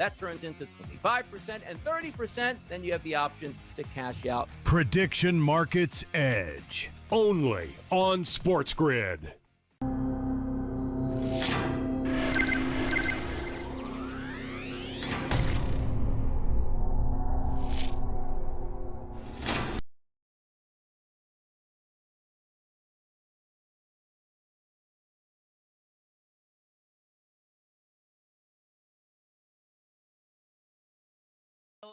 That turns into 25% and 30%. Then you have the option to cash out. Prediction Markets Edge, only on SportsGrid.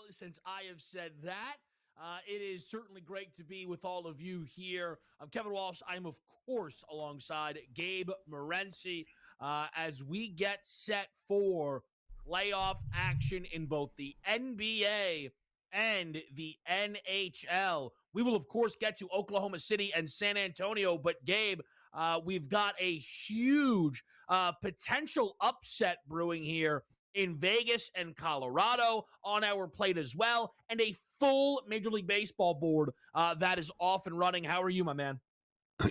Since I have said that, it is certainly great to be with all of you here. I'm Kevin Walsh. I'm, of course, alongside Gabe Morency as we get set for playoff action in both the NBA and the NHL. We will, of course, get to Oklahoma City and San Antonio, but Gabe, we've got a huge potential upset brewing here in Vegas and Colorado on our plate as well, and a full Major League Baseball board that is off and running. How are you, my man?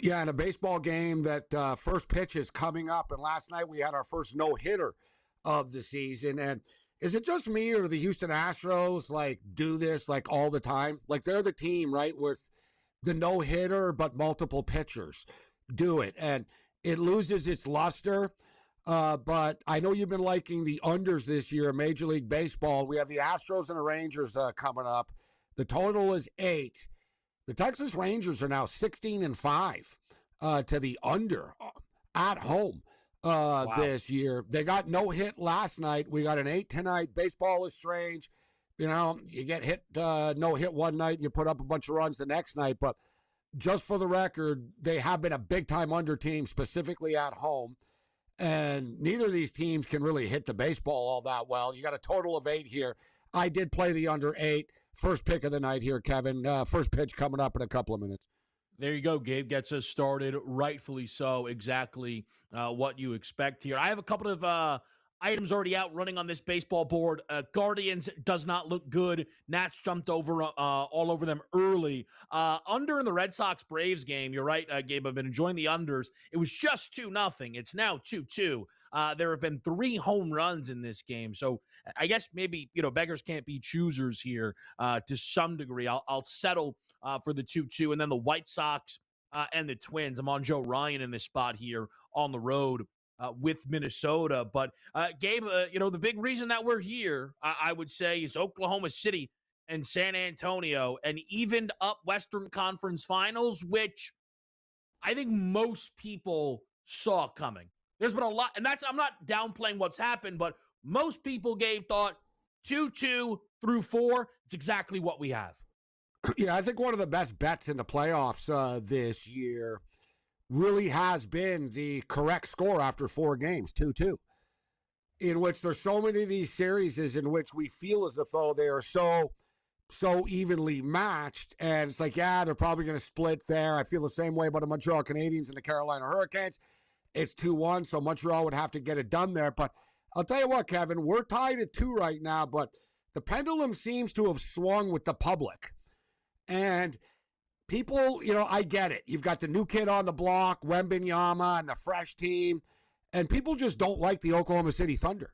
Yeah, in a baseball game that first pitch is coming up, and last night we had our first no-hitter of the season. And is it just me or the Houston Astros do this all the time? They're the team, right, with the no-hitter but multiple pitchers do it, and it loses its luster. But I know you've been liking the unders this year in Major League Baseball. We have the Astros and the Rangers coming up. The total is 8. The Texas Rangers are now 16-5 to the under at home this year. They got no hit last night. We got an 8 tonight. Baseball is strange. You know, you get hit no hit one night and you put up a bunch of runs the next night. But just for the record, they have been a big-time under team, specifically at home. And neither of these teams can really hit the baseball all that well. You got a total of 8 here. I did play the under 8. First pick of the night here, Kevin. First pitch coming up in a couple of minutes. There you go. Gabe gets us started, rightfully so, exactly what you expect here. I have a couple of items already out running on this baseball board. Guardians does not look good. Nats jumped over all over them early. Under in the Red Sox-Braves game, you're right, Gabe, I've been enjoying the unders. It was just 2-0. It's now 2-2. There have been 3 home runs in this game. So I guess maybe, beggars can't be choosers here to some degree. I'll settle for the 2-2. And then the White Sox and the Twins. I'm on Joe Ryan in this spot here on the road with Minnesota. But, Gabe, the big reason that we're here, I would say, is Oklahoma City and San Antonio, an evened up Western Conference Finals, which I think most people saw coming. There's been a lot, and I'm not downplaying what's happened, but most people, Gabe, thought 2-2 through 4, it's exactly what we have. Yeah, I think one of the best bets in the playoffs this year really has been the correct score after 4 games, 2-2, in which there's so many of these series in which we feel as if though they are so evenly matched, and it's they're probably going to split there. I feel the same way about the Montreal Canadiens and the Carolina Hurricanes. It's 2-1, so Montreal would have to get it done there. But I'll tell you what, Kevin, we're tied at 2 right now, but the pendulum seems to have swung with the public. And people, I get it. You've got the new kid on the block, Wembanyama, and the fresh team. And people just don't like the Oklahoma City Thunder,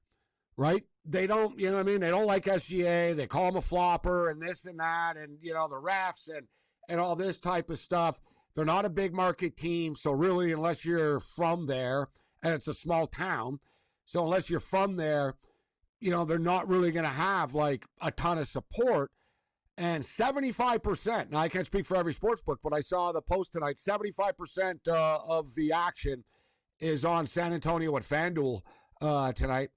right? They don't, They don't like SGA. They call him a flopper and this and that and, the refs and all this type of stuff. They're not a big market team. So really, unless you're from there, and it's a small town, so unless you're from there, they're not really going to have a ton of support. And 75%, now I can't speak for every sports book, but I saw the post tonight, 75% of the action is on San Antonio at FanDuel tonight.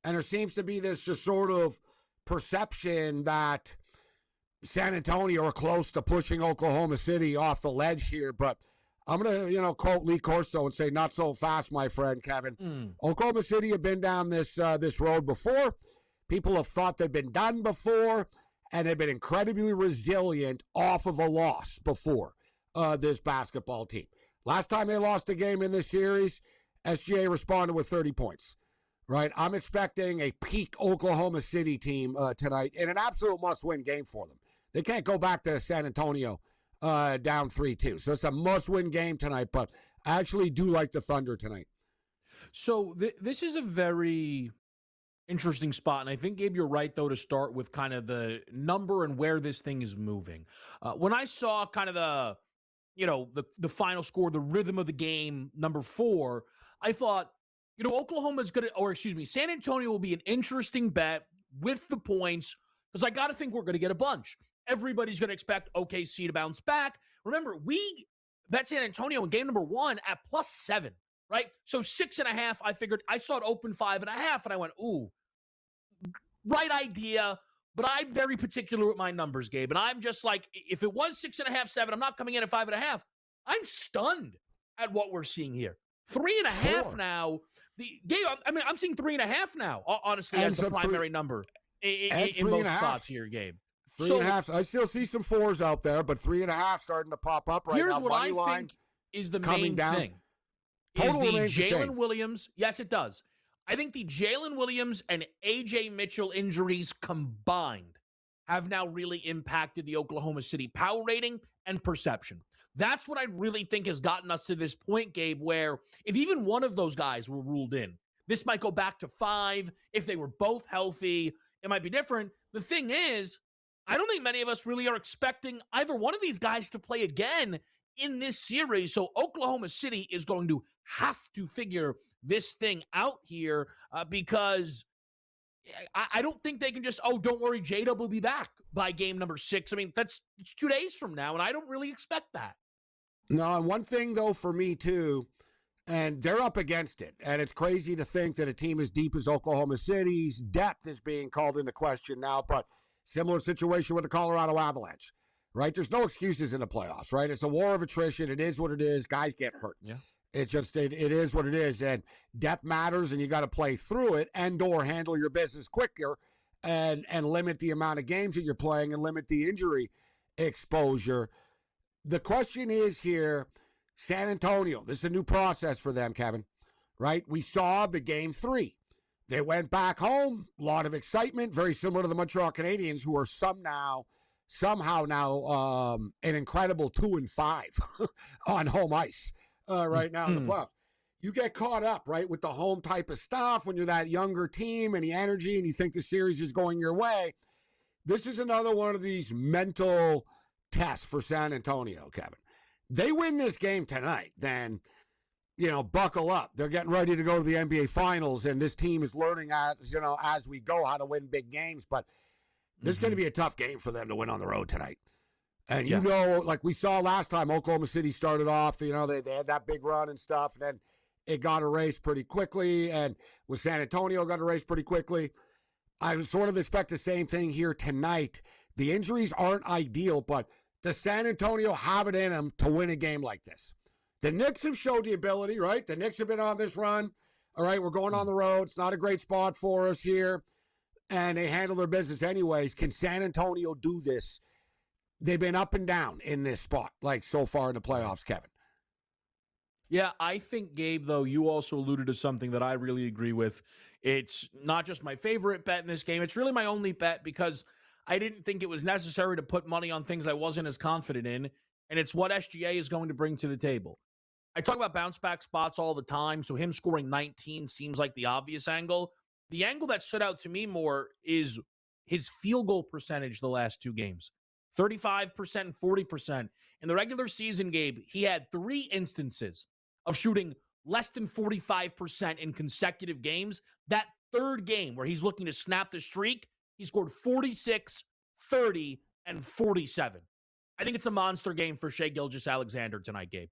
And there seems to be this just sort of perception that San Antonio are close to pushing Oklahoma City off the ledge here. But I'm going to, quote Lee Corso and say, not so fast, my friend, Kevin. Oklahoma City have been down this road before. People have thought they've been done before. And they've been incredibly resilient off of a loss before this basketball team. Last time they lost a game in this series, SGA responded with 30 points, right? I'm expecting a peak Oklahoma City team tonight in an absolute must-win game for them. They can't go back to San Antonio down 3-2. So it's a must-win game tonight, but I actually do like the Thunder tonight. So this is a very Interesting spot. And I think, Gabe, you're right, though, to start with kind of the number and where this thing is moving. When I saw kind of the final score, the rhythm of the game, number 4, I thought, Oklahoma's going to, or excuse me, San Antonio will be an interesting bet with the points, because I got to think we're going to get a bunch. Everybody's going to expect OKC to bounce back. Remember, we bet San Antonio in game number 1 at +7, right? So 6.5, I figured, I saw it open 5.5, and I went, ooh, right idea, but I'm very particular with my numbers, Gabe. And I'm just like, if it was 6.5, 7, I'm not coming in at 5.5. I'm stunned at what we're seeing here. 3.5 now. Gabe, I'm seeing 3.5 now, honestly, as the primary number in most spots here, Gabe. 3.5. I still see some 4s out there, but 3.5 starting to pop up right now. Here's what I think is the main thing. Is the Jalen Williams. Yes, it does. I think the Jalen Williams and A.J. Mitchell injuries combined have now really impacted the Oklahoma City power rating and perception. That's what I really think has gotten us to this point, Gabe, where if even one of those guys were ruled in, this might go back to 5. If they were both healthy, it might be different. The thing is, I don't think many of us really are expecting either one of these guys to play again in this series. So Oklahoma City is going to have to figure this thing out here because I don't think they can just, don't worry, J-Dub will be back by game number 6. I mean, it's 2 days from now, and I don't really expect that. No, and one thing, though, for me, too, and they're up against it, and it's crazy to think that a team as deep as Oklahoma City's depth is being called into question now, but similar situation with the Colorado Avalanche, right? There's no excuses in the playoffs, right? It's a war of attrition. It is what it is. Guys get hurt. Yeah. It is what it is, and depth matters, and you got to play through it and/or handle your business quicker and limit the amount of games that you're playing and limit the injury exposure. The question is here, San Antonio, this is a new process for them, Kevin, right? We saw the game 3. They went back home, a lot of excitement, very similar to the Montreal Canadiens, who are somehow now an incredible 2-5 on home ice right now in the playoffs. You get caught up, right, with the home type of stuff when you're that younger team and the energy and you think the series is going your way. This is another one of these mental tests for San Antonio, Kevin. They win this game tonight, then, buckle up. They're getting ready to go to the NBA Finals, and this team is learning as we go how to win big games. But this is going to be a tough game for them to win on the road tonight. And, like we saw last time, Oklahoma City started off, they had that big run and stuff, and then it got erased pretty quickly. And with San Antonio, got erased pretty quickly. I would sort of expect the same thing here tonight. The injuries aren't ideal, but does San Antonio have it in them to win a game like this? The Knicks have showed the ability, right? The Knicks have been on this run. All right, we're going on the road. It's not a great spot for us here. And they handle their business anyways. Can San Antonio do this? They've been up and down in this spot, like so far in the playoffs, Kevin. Yeah, I think, Gabe, though, you also alluded to something that I really agree with. It's not just my favorite bet in this game. It's really my only bet because I didn't think it was necessary to put money on things I wasn't as confident in, and it's what SGA is going to bring to the table. I talk about bounce-back spots all the time, so him scoring 19 seems like the obvious angle. The angle that stood out to me more is his field goal percentage the last 2 games. 35% and 40%. In the regular season, Gabe, he had 3 instances of shooting less than 45% in consecutive games. That 3rd game where he's looking to snap the streak, he scored 46, 30, and 47. I think it's a monster game for Shai Gilgeous-Alexander tonight, Gabe.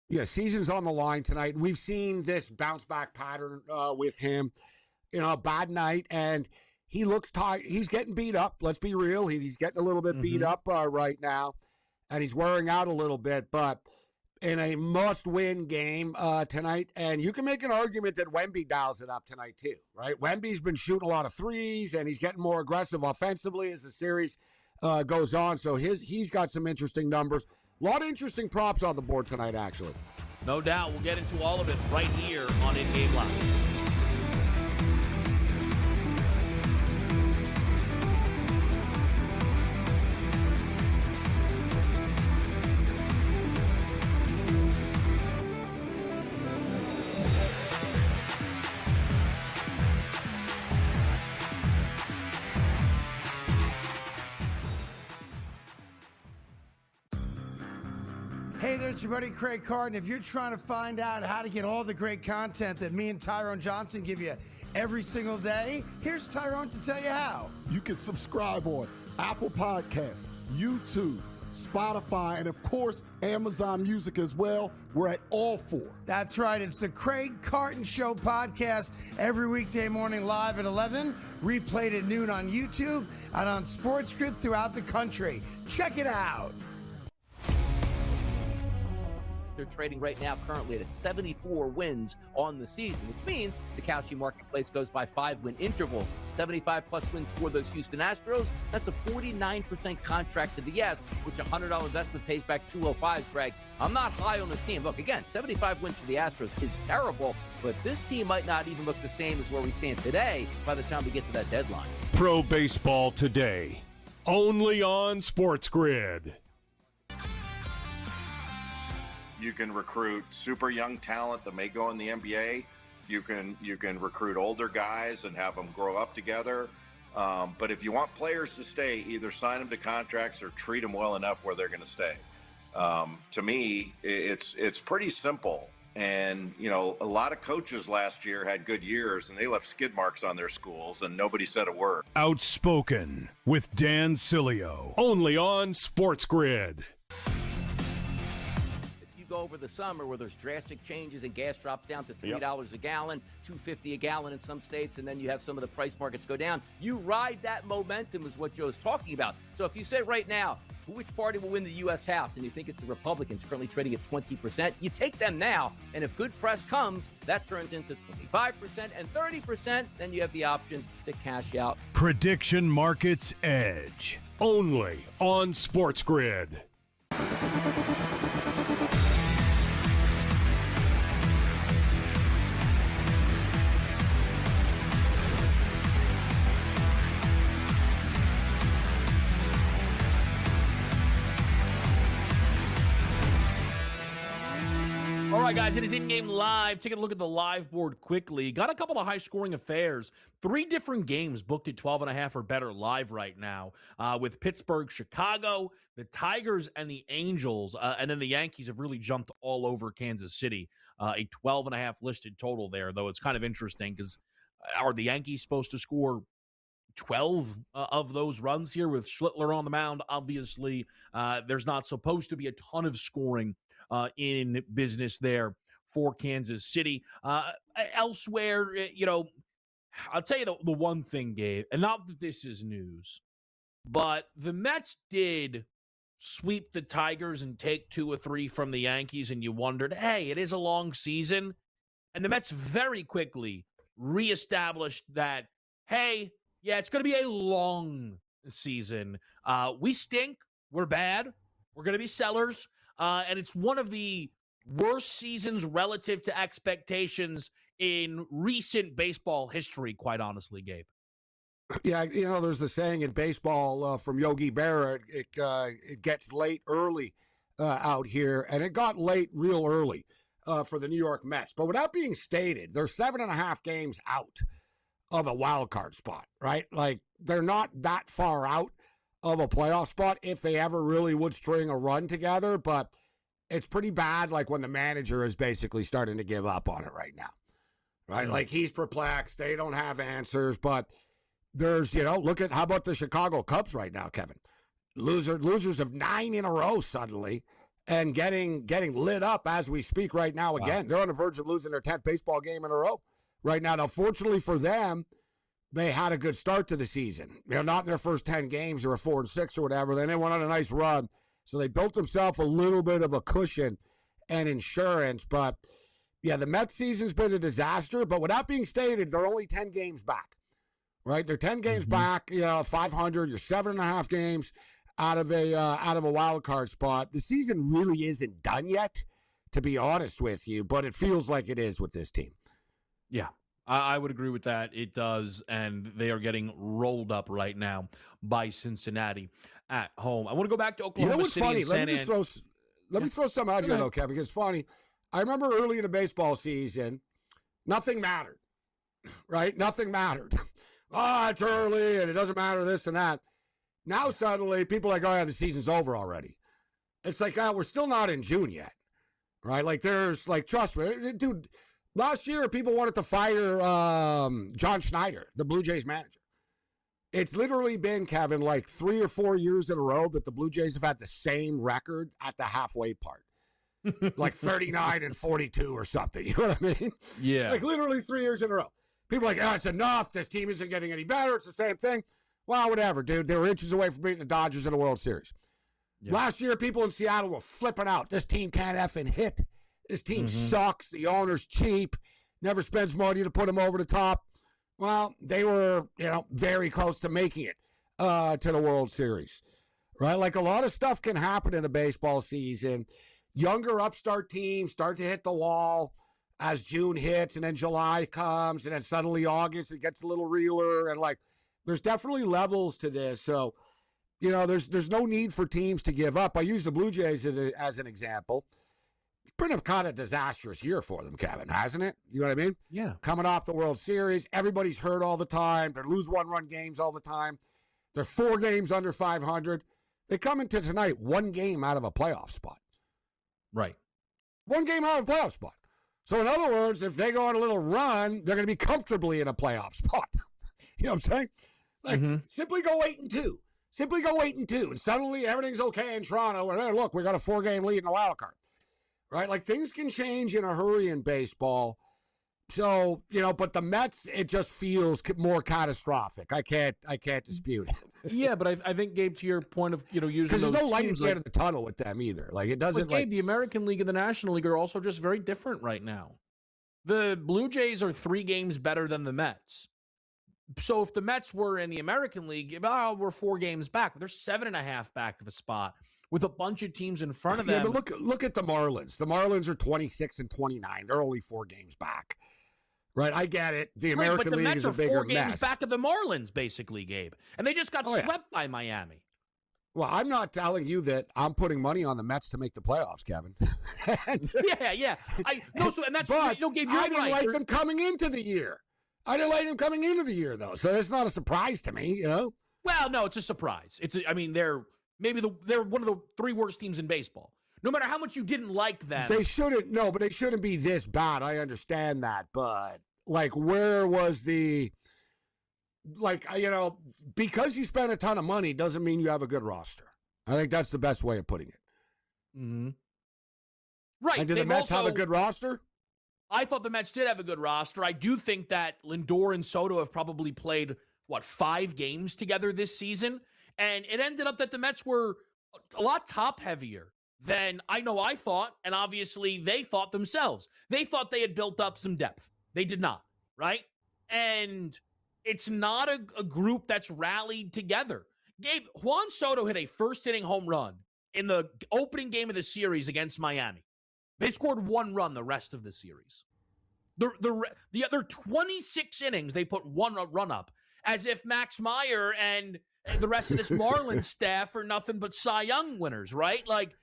Yeah, season's on the line tonight. We've seen this bounce-back pattern with him. A bad night, and he looks tired. He's getting beat up. Let's be real. He's getting a little bit beat up right now, and he's wearing out a little bit. But in a must-win game tonight, and you can make an argument that Wemby dials it up tonight too, right? Wemby's been shooting a lot of threes, and he's getting more aggressive offensively as the series goes on. So he's got some interesting numbers. A lot of interesting props on the board tonight, actually. No doubt. We'll get into all of it right here on In Game Live. Hey there, it's your buddy Craig Carton. If you're trying to find out how to get all the great content that me and Tyrone Johnson give you every single day, here's Tyrone to tell you how. You can subscribe on Apple Podcasts, YouTube, Spotify, and of course, Amazon Music as well. We're at all four. That's right. It's the Craig Carton Show podcast every weekday morning live at 11, replayed at noon on YouTube and on SportsGrid throughout the country. Check it out. They're trading right now currently at 74 wins on the season, which means the Kalshi marketplace goes by 5-win intervals. 75-plus wins for those Houston Astros. That's a 49% contract to the yes, which a $100 investment pays back $205, Craig. I'm not high on this team. Look, again, 75 wins for the Astros is terrible, but this team might not even look the same as where we stand today by the time we get to that deadline. Pro Baseball Today, only on SportsGrid. You can recruit super young talent that may go in the NBA. You can recruit older guys and have them grow up together. But if you want players to stay, either sign them to contracts or treat them well enough where they're going to stay. To me, it's pretty simple. And, you know, a lot of coaches last year had good years and they left skid marks on their schools and nobody said a word. Outspoken with Dan Cilio, only on SportsGrid. Go over the summer where there's drastic changes and gas drops down to $3 a gallon, $2.50 a gallon in some states, and then you have some of the price markets go down. You ride that momentum is what Joe's talking about. So if you say right now, which party will win the U.S. House, and you think it's the Republicans currently trading at 20%, you take them now, and if good press comes, that turns into 25% and 30%, then you have the option to cash out. Prediction Markets Edge, only on SportsGrid. All right, guys, it is in-game live. Taking a look at the live board quickly. Got a couple of high-scoring affairs. 3 different games booked at 12.5 or better live right now with Pittsburgh, Chicago, the Tigers, and the Angels. And then the Yankees have really jumped all over Kansas City. A 12.5 listed total there, though it's kind of interesting because are the Yankees supposed to score 12 of those runs here with Schlittler on the mound? Obviously, there's not supposed to be a ton of scoring in business there for Kansas City. Elsewhere, you know, I'll tell you the one thing, Gabe, and not that this is news, but the Mets did sweep the Tigers and take 2 or 3 from the Yankees, and you wondered, hey, it is a long season. And the Mets very quickly reestablished that, hey, yeah, it's going to be a long season. We stink. We're bad. We're going to be sellers. And it's one of the worst seasons relative to expectations in recent baseball history, quite honestly, Gabe. Yeah, you know, there's the saying in baseball from Yogi Berra, it gets late early out here, and it got late real early for the New York Mets. But without being stated, they're 7.5 games out of a wild card spot, right? Like, they're not that far out of a playoff spot if they ever really would string a run together, but it's pretty bad like when the manager is basically starting to give up on it right now, right? Mm-hmm. Like, he's perplexed. They don't have answers, but there's, you know, look at how about the Chicago Cubs right now, Kevin? Losers of 9 in a row suddenly and getting lit up as we speak right now again. Wow. They're on the verge of losing their 10th baseball game in a row right now. Now, fortunately for them, they had a good start to the season. You know, not in their first 10 games, they were 4-6 or whatever. Then they went on a nice run. So they built themselves a little bit of a cushion and insurance. But, yeah, the Mets season's been a disaster. But without being stated, they're only 10 games back, right? They're 10 games back, you know, 500. You're 7.5 games out of a wild card spot. The season really isn't done yet, to be honest with you. But it feels like it is with this team. Yeah. I would agree with that. It does, and they are getting rolled up right now by Cincinnati at home. I want to go back to Oklahoma City funny? and San Antonio. Let me throw something out here, though, Kevin, because it's funny. I remember early in the baseball season, nothing mattered, right? Nothing mattered. It's early, and it doesn't matter this and that. Now, suddenly, people are like, oh, yeah, the season's over already, It's like, we're still not in June yet, right? Like, there's, like, trust me, dude, last year people wanted to fire John Schneider, the Blue Jays manager. It's literally been, Kevin, like 3 or 4 years in a row that the Blue Jays have had the same record at the halfway part. Like 39-42 or something. You know what I mean? Yeah. Like literally 3 years in a row. People are like, it's enough. This team isn't getting any better. It's the same thing. Well, whatever, dude. They were inches away from beating the Dodgers in the World Series. Yeah. Last year, people in Seattle were flipping out. This team can't effing hit. This team sucks. The owner's cheap. Never spends money to put them over the top. Well, they were, very close to making it to the World Series. Right? Like a lot of stuff can happen in a baseball season. Younger upstart teams start to hit the wall as June hits, and then July comes, and then suddenly August, it gets a little realer. And, like, there's definitely levels to this. So, there's no need for teams to give up. I use the Blue Jays as an example. It's been a kind of disastrous year for them, Kevin, hasn't it? You know what I mean? Yeah. Coming off the World Series, everybody's hurt all the time. They lose one-run games all the time. They're 4 games under 500. They come into tonight 1 game out of a playoff spot. Right. 1 game out of a playoff spot. So, in other words, if they go on a little run, they're going to be comfortably in a playoff spot. You know what I'm saying? Like, simply go 8-2. Simply go 8-2. And suddenly everything's okay in Toronto. And look, we got a 4-game lead in the wild card. Right? Like, things can change in a hurry in baseball. So, but the Mets, it just feels more catastrophic. I can't dispute it. Yeah, but I think, Gabe, to your point of, using those because there's no light at teams, the end of the tunnel with them either. Like, it doesn't. But Gabe, the American League and the National League are also just very different right now. The Blue Jays are 3 games better than the Mets. So if the Mets were in the American League, we're 4 games back. They're 7.5 back of a spot with a bunch of teams in front of them. Yeah, but look at the Marlins. The Marlins are 26-29. They're only 4 games back. Right, I get it. The American League is a bigger mess. But the Mets are 4 games back of the Marlins, basically, Gabe. And they just got swept by Miami. Well, I'm not telling you that I'm putting money on the Mets to make the playoffs, Kevin. Yeah. Gabe, you're I didn't like them coming into the year. I didn't like them coming into the year, though. So it's not a surprise to me, Well, no, it's a surprise. They're one of the 3 worst teams in baseball. No matter how much you didn't like them. They shouldn't be this bad. I understand that. But, like, where was because you spent a ton of money doesn't mean you have a good roster. I think that's the best way of putting it. Mm-hmm. Right. And do the Mets have a good roster? I thought the Mets did have a good roster. I do think that Lindor and Soto have probably played, 5 games together this season. And it ended up that the Mets were a lot top-heavier than I thought, and obviously they thought themselves. They thought they had built up some depth. They did not, right? And it's not a group that's rallied together. Gabe, Juan Soto hit a first-inning home run in the opening game of the series against Miami. They scored 1 run the rest of the series. The other 26 innings, they put 1 run up, as if Max Meyer and the rest of this Marlins staff are nothing but Cy Young winners, right? Like,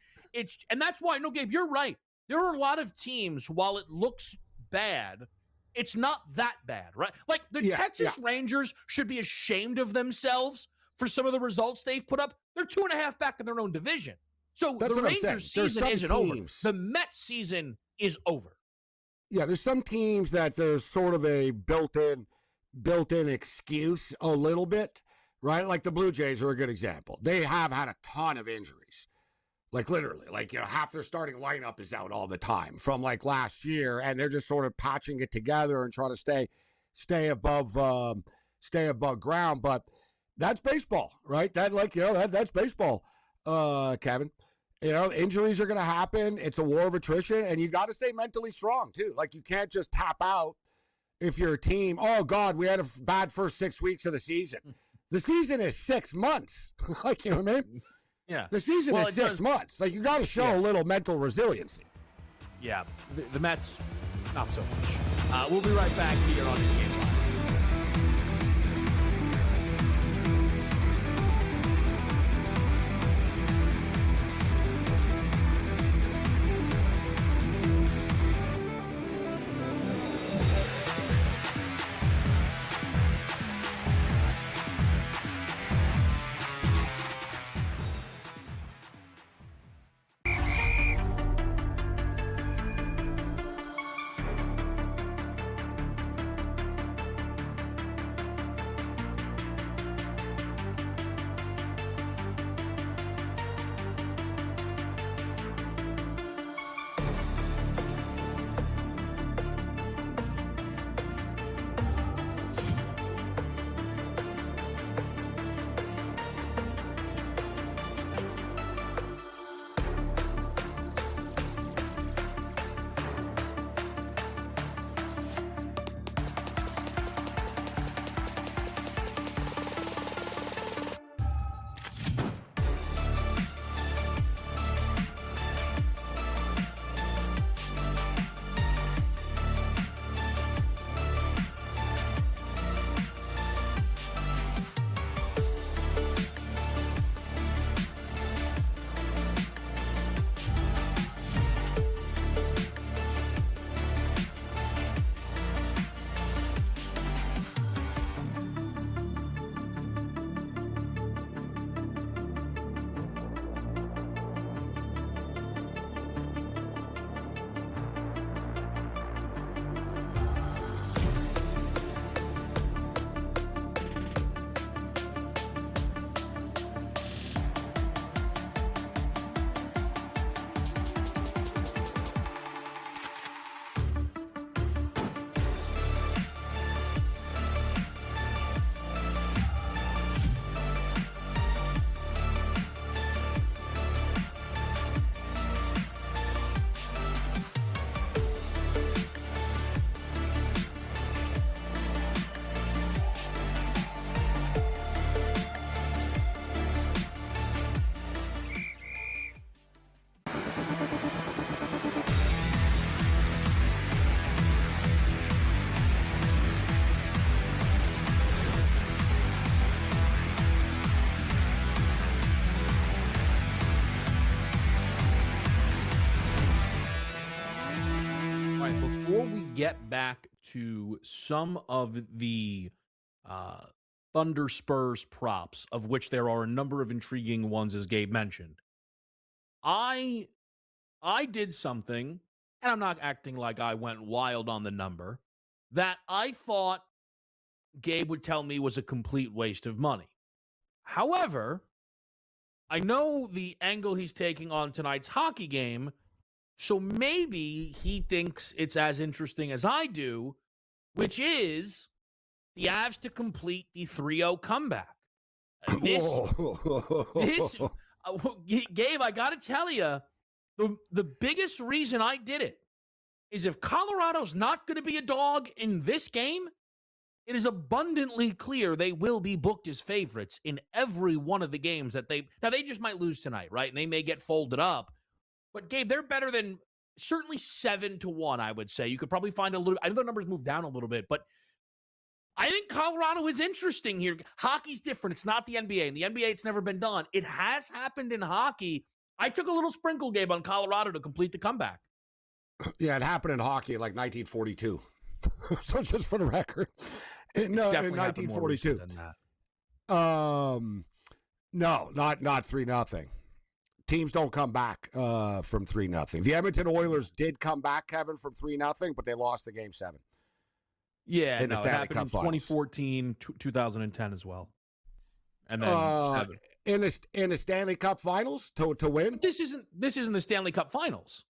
and that's why, Gabe, you're right. There are a lot of teams, while it looks bad, it's not that bad, right? Like, the Texas Rangers should be ashamed of themselves for some of the results they've put up. They're 2.5 back in their own division. So the Rangers season isn't over. The Mets season is over. Yeah, there's some teams that there's sort of a built-in excuse a little bit, right? Like the Blue Jays are a good example. They have had a ton of injuries. Like literally, half their starting lineup is out all the time from last year, and they're just sort of patching it together and trying to stay above ground. But that's baseball, right? That's baseball, Kevin. Injuries are going to happen. It's a war of attrition, and you got to stay mentally strong too. Like, you can't just tap out if you're a team. Oh God, we had a bad first 6 weeks of the season. The season is 6 months. You know what I mean? Yeah. The season is 6 months. Like, you got to show a little mental resiliency. Yeah. The Mets, not so much. We'll be right back here on the Game Live. we get back to some of the Thunder Spurs props, of which there are a number of intriguing ones, as Gabe mentioned, I did something, and I'm not acting like I went wild on the number, that I thought Gabe would tell me was a complete waste of money. However, I know the angle he's taking on tonight's hockey game, so maybe he thinks it's as interesting as I do, which is the Avs to complete the 3-0 comeback. This, Gabe, I got to tell you, the biggest reason I did it is if Colorado's not going to be a dog in this game, it is abundantly clear they will be booked as favorites in every one of the games that they just might lose tonight, right? And they may get folded up. But Gabe, they're better than certainly 7-1, I would say. You could probably find a little, I know the numbers moved down a little bit, but I think Colorado is interesting here. Hockey's different. It's not the NBA. In the NBA, it's never been done. It has happened in hockey. I took a little sprinkle, Gabe, on Colorado to complete the comeback. Yeah, it happened in hockey in like 1942. So just for the record. In 1942. No, not 3-0. Teams don't come back from 3-0. The Edmonton Oilers did come back, Kevin, from 3-0, but they lost the game 7. Yeah, it happened in 2014, 2010 as well. And then 7. In the Stanley Cup Finals to win? But this isn't the Stanley Cup Finals.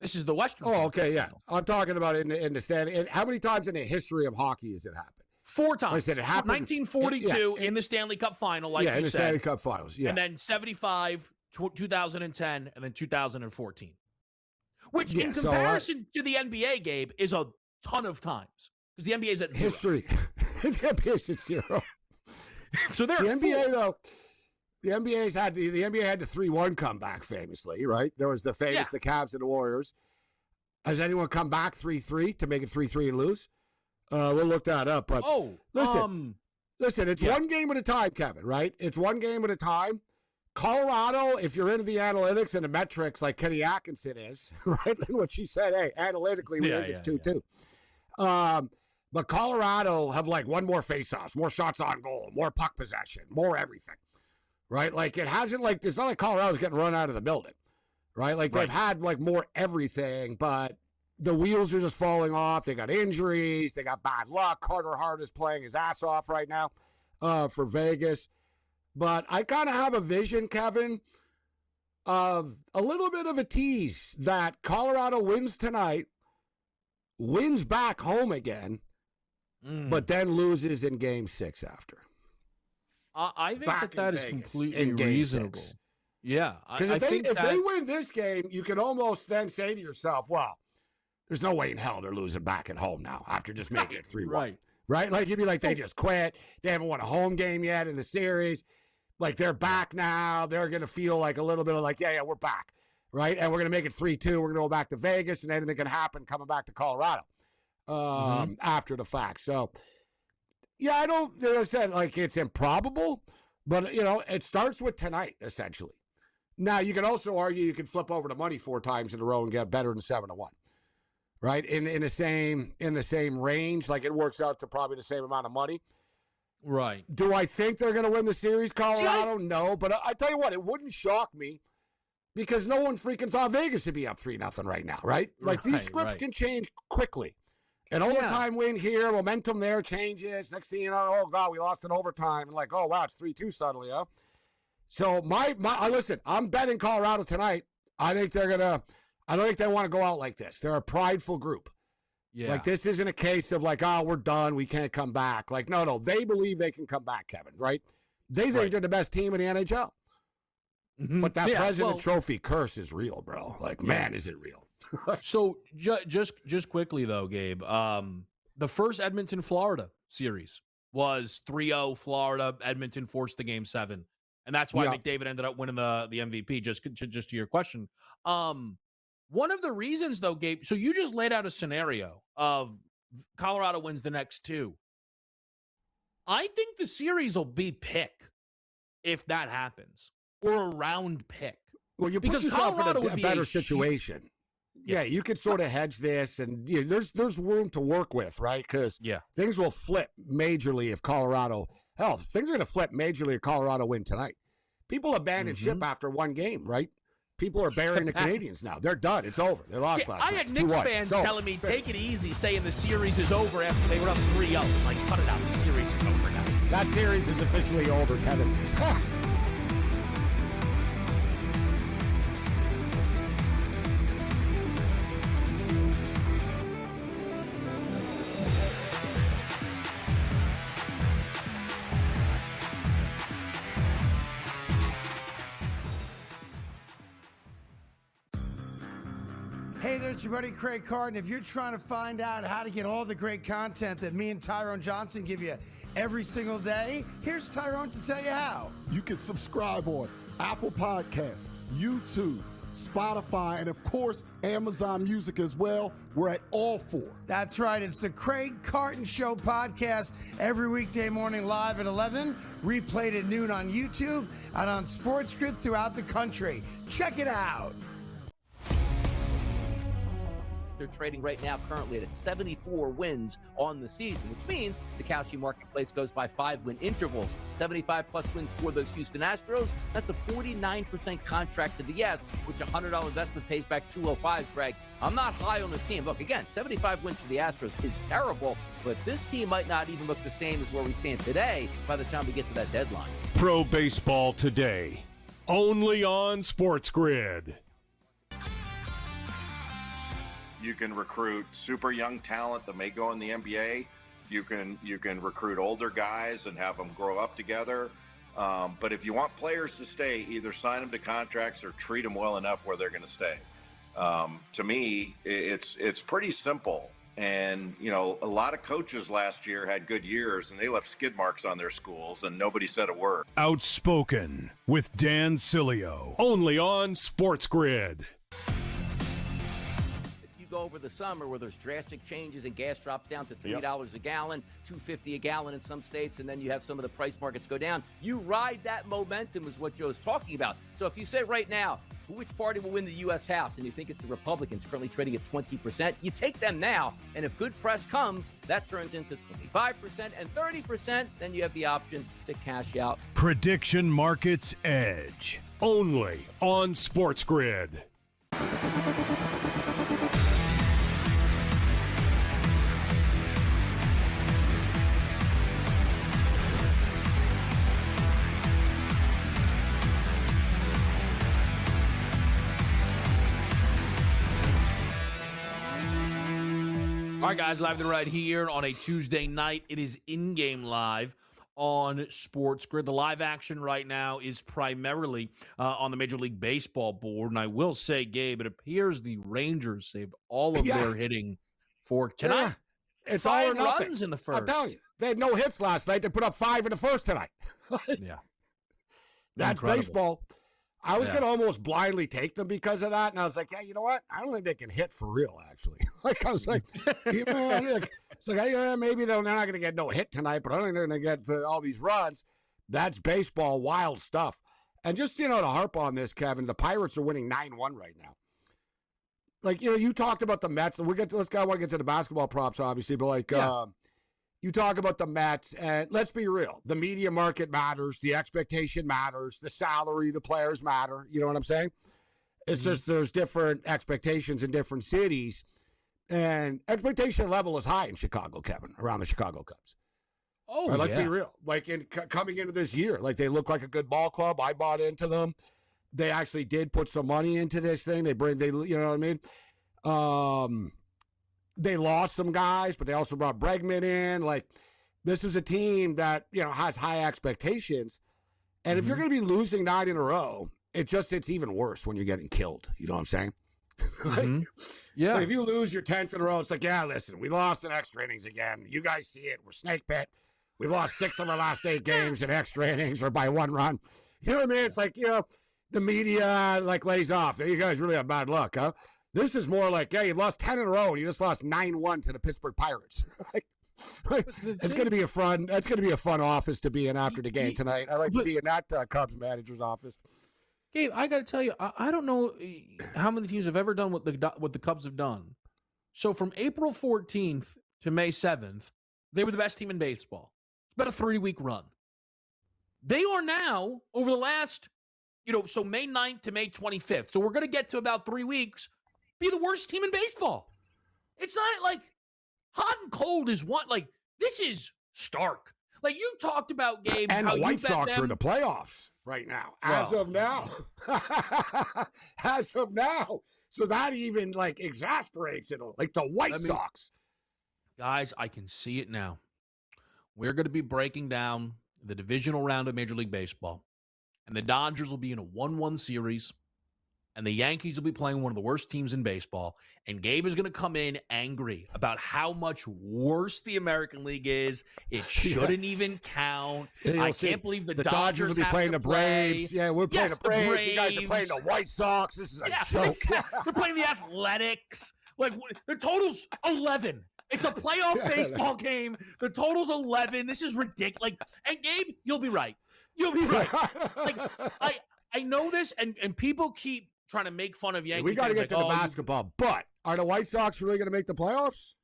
This is the Western. Oh, okay, yeah. Finals. I'm talking about in the Stanley. How many times in the history of hockey has it happened? 4 times. Listen, it happened 1942 in the Stanley Cup Final, like you said. Yeah, in the Stanley Cup Finals, yeah. And then 75, 2010, and then 2014. Which, in comparison to the NBA, Gabe, is a ton of times. Because the NBA is at 0. History. The NBA is at 0. So they're the NBA, though. The NBA had the 3-1 comeback famously, right? There was the famous the Cavs and the Warriors. Has anyone come back 3-3 to make it 3-3 and lose? We'll look that up. But listen, it's one game at a time, Kevin, right? It's one game at a time. Colorado, if you're into the analytics and the metrics like Kenny Atkinson is, right? What she said, hey, analytically, we think it's 2-2. But Colorado have like one more faceoffs, more shots on goal, more puck possession, more everything, right? Like it hasn't like, it's not like Colorado's getting run out of the building, right? Like they've had like more everything, but the wheels are just falling off. They got injuries. They got bad luck. Carter Hart is playing his ass off right now for Vegas. But I kind of have a vision, Kevin, of a little bit of a tease that Colorado wins tonight, wins back home again, but then loses in Game 6 after. I think that is completely reasonable. 6. Yeah. Because if they win this game, you can almost then say to yourself, well, there's no way in hell they're losing back at home now after just making it 3-1. Right? Like, you'd be like, they just quit. They haven't won a home game yet in the series. Like, they're back now. They're going to feel like a little bit of like, yeah, we're back. Right? And we're going to make it 3-2. We're going to go back to Vegas, and anything can happen coming back to Colorado after the fact. So, yeah, I don't, as I said, like, it's improbable, but, it starts with tonight, essentially. Now, you can also argue you can flip over the money 4 times in a row and get better than 7-1. Right? In the same range, like it works out to probably the same amount of money. Right. Do I think they're going to win the series, Colorado? No, but I tell you what, it wouldn't shock me because no one freaking thought Vegas would be up 3-0 right now, right? Like these scripts can change quickly. An overtime win here, momentum there changes. Next thing you know, oh God, we lost in overtime, and like, oh wow, it's 3-2 suddenly, huh? So listen, I'm betting Colorado tonight. I think they're gonna. I don't think they want to go out like this. They're a prideful group. Yeah. Like, this isn't a case of like, oh, we're done. We can't come back. Like, no. They believe they can come back, Kevin, right? They think they're the best team in the NHL. Mm-hmm. But that President Trophy curse is real, bro. Like, man, is it real? So, just quickly, though, Gabe, the first Edmonton-Florida series was 3-0 Florida. Edmonton forced the Game 7. And that's why McDavid ended up winning the MVP, just to your question. One of the reasons, though, Gabe, so you just laid out a scenario of Colorado wins the next 2. I think the series will be pick if that happens, or a round pick. Well, you put yourself in a better situation. you could sort of hedge this, and there's room to work with, right? Because things will flip majorly if Colorado. Hell, things are going to flip majorly if Colorado win tonight. People abandoned ship after one game, right? People are burying the Canadians now. They're done. It's over. They lost last night. I had Knicks fans telling me, take it easy, saying the series is over after they were up 3-0. Like, cut it out. The series is over now. That series is officially over, Kevin. Hey there, it's your buddy Craig Carton. If you're trying to find out how to get all the great content that me and Tyrone Johnson give you every single day, here's Tyrone to tell you how. You can subscribe on Apple Podcasts, YouTube, Spotify, and of course, Amazon Music as well. We're at all 4. That's right. It's the Craig Carton Show podcast every weekday morning live at 11, replayed at noon on YouTube and on SportsGrid throughout the country. Check it out. They're trading right now currently at 74 wins on the season, which means the Kalshi marketplace goes by 5-win intervals. 75-plus wins for those Houston Astros. That's a 49% contract to the yes, which a $100 investment pays back $205, Greg. I'm not high on this team. Look, again, 75 wins for the Astros is terrible, but this team might not even look the same as where we stand today by the time we get to that deadline. Pro Baseball Today, only on SportsGrid. You can recruit super young talent that may go in the NBA. You can recruit older guys and have them grow up together. But if you want players to stay, either sign them to contracts or treat them well enough where they're going to stay. To me, it's pretty simple. And, a lot of coaches last year had good years and they left skid marks on their schools and nobody said a word. Outspoken with Dan Cilio, only on SportsGrid. Go over the summer where there's drastic changes and gas drops down to $3 a gallon, $2.50 a gallon in some states, and then you have some of the price markets go down. You ride that momentum is what Joe's talking about. So if you say right now, which party will win the U.S. House, and you think it's the Republicans currently trading at 20%, you take them now, and if good press comes, that turns into 25% and 30%, then you have the option to cash out. Prediction Markets Edge, only on SportsGrid. All right, guys, live and right here on a Tuesday night. It is in-game live on SportsGrid. The live action right now is primarily on the Major League Baseball board. And I will say, Gabe, it appears the Rangers saved all of their hitting for tonight. Yeah. It's 5 all or nothing. runs in the first. I'm telling you, they had no hits last night. They put up 5 in the first tonight. Yeah. That's Incredible. baseball. I was going to almost blindly take them because of that. And I was like, yeah, you know what? I don't think they can hit for real, actually. I was like, it's like, maybe they're not going to get no hit tonight, but I don't think they're going to get all these runs. That's baseball, wild stuff. And just, to harp on this, Kevin, the Pirates are winning 9-1 right now. Like, you talked about the Mets. And I want to get to the basketball props, obviously, but you talk about the Mets, and let's be real. The media market matters. The expectation matters. The salary, the players matter. You know what I'm saying? It's just there's different expectations in different cities, and expectation level is high in Chicago, Kevin, around the Chicago Cubs. Oh, right, let's be real. Like, coming into this year, like, they look like a good ball club. I bought into them. They actually did put some money into this thing. You know what I mean? They lost some guys, but they also brought Bregman in. Like, this is a team that, has high expectations. And if you're going to be losing 9 in a row, it's even worse when you're getting killed. You know what I'm saying? Like if you lose your 10th in a row, it's like, yeah, listen, we lost in extra innings again. You guys see it. We're snake pit. We've lost 6 of our last 8 games in extra innings or by 1 run. You know what I mean? It's like, the media, lays off. You guys really have bad luck, huh? This is more like, yeah, you've lost 10 in a row, and you just lost 9-1 to the Pittsburgh Pirates. It's going to be a fun. That's going to be a fun office to be in after the game tonight. I like to be in that Cubs manager's office. Gabe, I got to tell you, I don't know how many teams have ever done what the Cubs have done. So from April 14th to May 7th, they were the best team in baseball. It's about a 3-week run. They are now, over the last, so May 9th to May 25th. So we're going to get to about 3 weeks, be the worst team in baseball. It's not like hot and cold is one. Like, this is stark. Like, you talked about, Gabe, and how the White Sox are in the playoffs right now. As of now. As of now. So that even, exasperates it. Like the White Sox. Guys, I can see it now. We're going to be breaking down the divisional round of Major League Baseball. And the Dodgers will be in a 1-1 series. And the Yankees will be playing one of the worst teams in baseball. And Gabe is going to come in angry about how much worse the American League is. It shouldn't even count. I can't believe the Dodgers will be playing the Braves. Yeah, we're playing the Braves. You guys are playing the White Sox. This is a joke. Exactly. We're playing the Athletics. Like, the total's 11. It's a playoff baseball game. The total's 11. This is ridiculous. And Gabe, you'll be right. You'll be right. I know this, and people keep trying to make fun of Yankees. We got to get to the basketball. But are the White Sox really going to make the playoffs?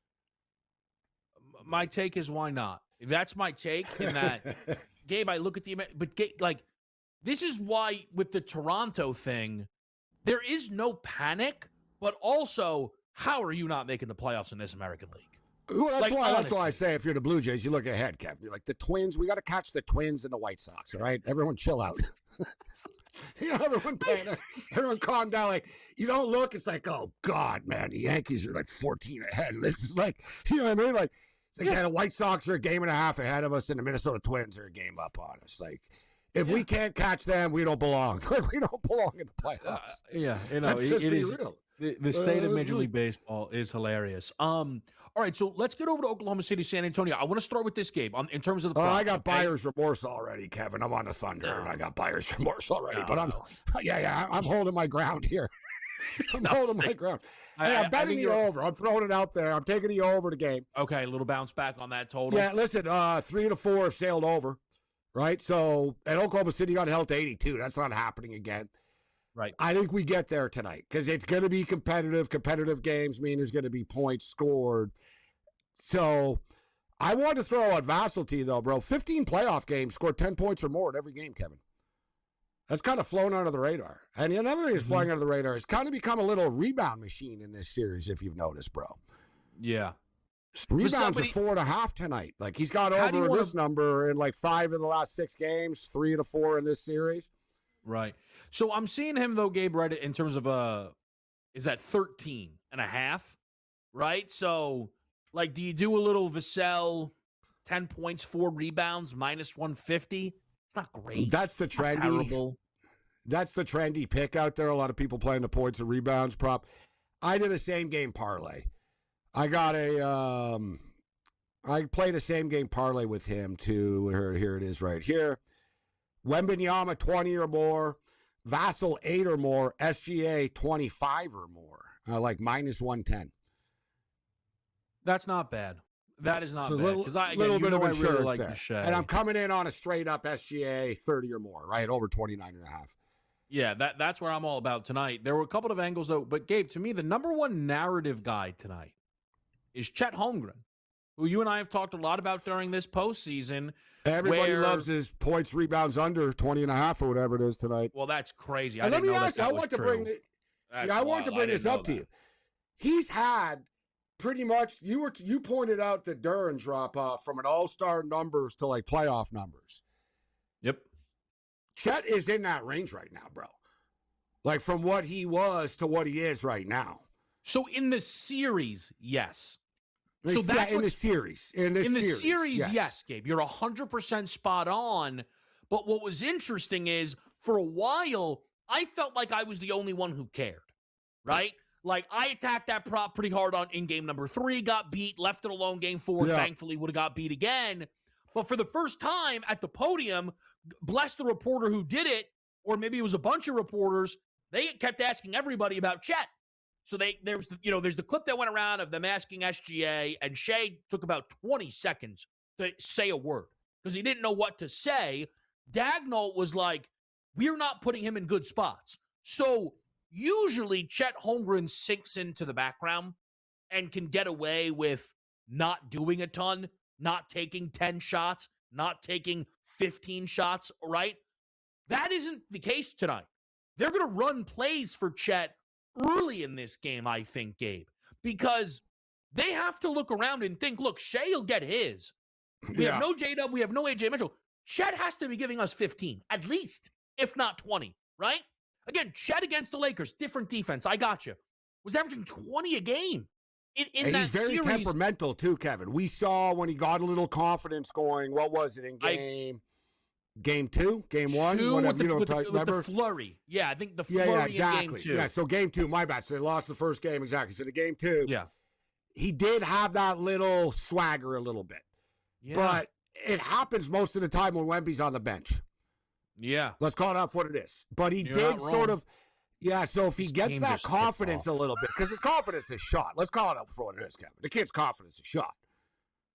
My take is, why not? That's my take. In that, Gabe, I look at this is why with the Toronto thing, there is no panic. But also, how are you not making the playoffs in this American League? Well, that's why I say if you're the Blue Jays, you look ahead, Kevin. You're like, the Twins, we got to catch the Twins and the White Sox, all right? Everyone chill out. Everyone calm down. Like, you don't look, it's like, oh, God, man, the Yankees are 14 ahead. This is like, you know what I mean? Like, it's like, the White Sox are a game and a half ahead of us, and the Minnesota Twins are a game up on us. Like, if we can't catch them, we don't belong. We don't belong in the playoffs. It is real. The state of Major League Baseball is hilarious. All right, so let's get over to Oklahoma City, San Antonio. I want to start with this game in terms of the props. I got buyer's remorse already, Kevin. I'm on the Thunder, and I got buyer's remorse already. I'm holding my ground here. I'm holding my ground. I'm betting the over. I'm throwing it out there. I'm taking the over the game. Okay, a little bounce back on that total. Yeah, listen, 3 to 4 have sailed over, right? So, at Oklahoma City got held to 82. That's not happening again. Right. I think we get there tonight because it's going to be competitive. Competitive games mean there's going to be points scored. So I want to throw out Vassell to you, though, bro. 15 playoff games, scored 10 points or more in every game, Kevin. That's kind of flown under the radar. And another thing that's flying under the radar is kind of become a little rebound machine in this series, if you've noticed, bro. Yeah. Rebounds are 4.5 tonight. Like, he's got over this number in 5 in the last 6 games, 3 to 4 in this series. Right. So I'm seeing him, though, Gabe, right, in terms of, is that 13.5, right? So, do you do a little Vassell, 10 points, 4 rebounds, minus 150? It's not great. That's the trendy. Terrible. That's the trendy pick out there. A lot of people playing the points and rebounds prop. I did a same game parlay. I got I played a same game parlay with him too. Here it is right here. Wembanyama 20 or more, Vassell 8 or more, SGA 25 or more. Minus 110. That's not bad. That is not bad. Because I bit of insurance really like there. the Shea. And I'm coming in on a straight up SGA 30 or more, right? Over 29.5. Yeah, that's where I'm all about tonight. There were a couple of angles, though. But, Gabe, to me, the number one narrative guy tonight is Chet Holmgren, who you and I have talked a lot about during this postseason. Everybody loves his points, rebounds under 20.5 or whatever it is tonight. Well, that's crazy. And let me ask you, I want to bring this up to you. He's had pretty much, you pointed out the Duran drop off from an all-star numbers to playoff numbers. Yep. Chet is in that range right now, bro. From what he was to what he is right now. So in the series, yes. So that's in the series. In the series, yes, Gabe. You're 100% spot on. But what was interesting is, for a while, I felt like I was the only one who cared, right? I attacked that prop pretty hard in game number 3, got beat, left it alone game 4, thankfully would have got beat again. But for the first time at the podium, bless the reporter who did it, or maybe it was a bunch of reporters, they kept asking everybody about Chet. So there's the clip that went around of them asking SGA, and Shea took about 20 seconds to say a word because he didn't know what to say. Dagnall was like, we're not putting him in good spots. So usually Chet Holmgren sinks into the background and can get away with not doing a ton, not taking 10 shots, not taking 15 shots, right? That isn't the case tonight. They're going to run plays for Chet early in this game, I think, Gabe, because they have to look around and think, look, Shea will get his. We have no J-Dub, we have no AJ Mitchell. Chet has to be giving us 15, at least, if not 20, right? Again, Chet against the Lakers, different defense, I got you. Was averaging 20 a game in that he's very series. Temperamental, too, Kevin. We saw when he got a little confidence going, what was it, in game 2? Game 1? Whatever, with the flurry. Yeah, I think the flurry exactly. in game 2. Yeah, so game 2, my bad. So they lost the first game, exactly. So the game 2, he did have that little swagger a little bit. Yeah. But it happens most of the time when Wemby's on the bench. Yeah. Let's call it out for what it is. But he did sort of, so if he gets that confidence a little bit, because his confidence is shot. Let's call it out for what it is, Kevin. The kid's confidence is shot.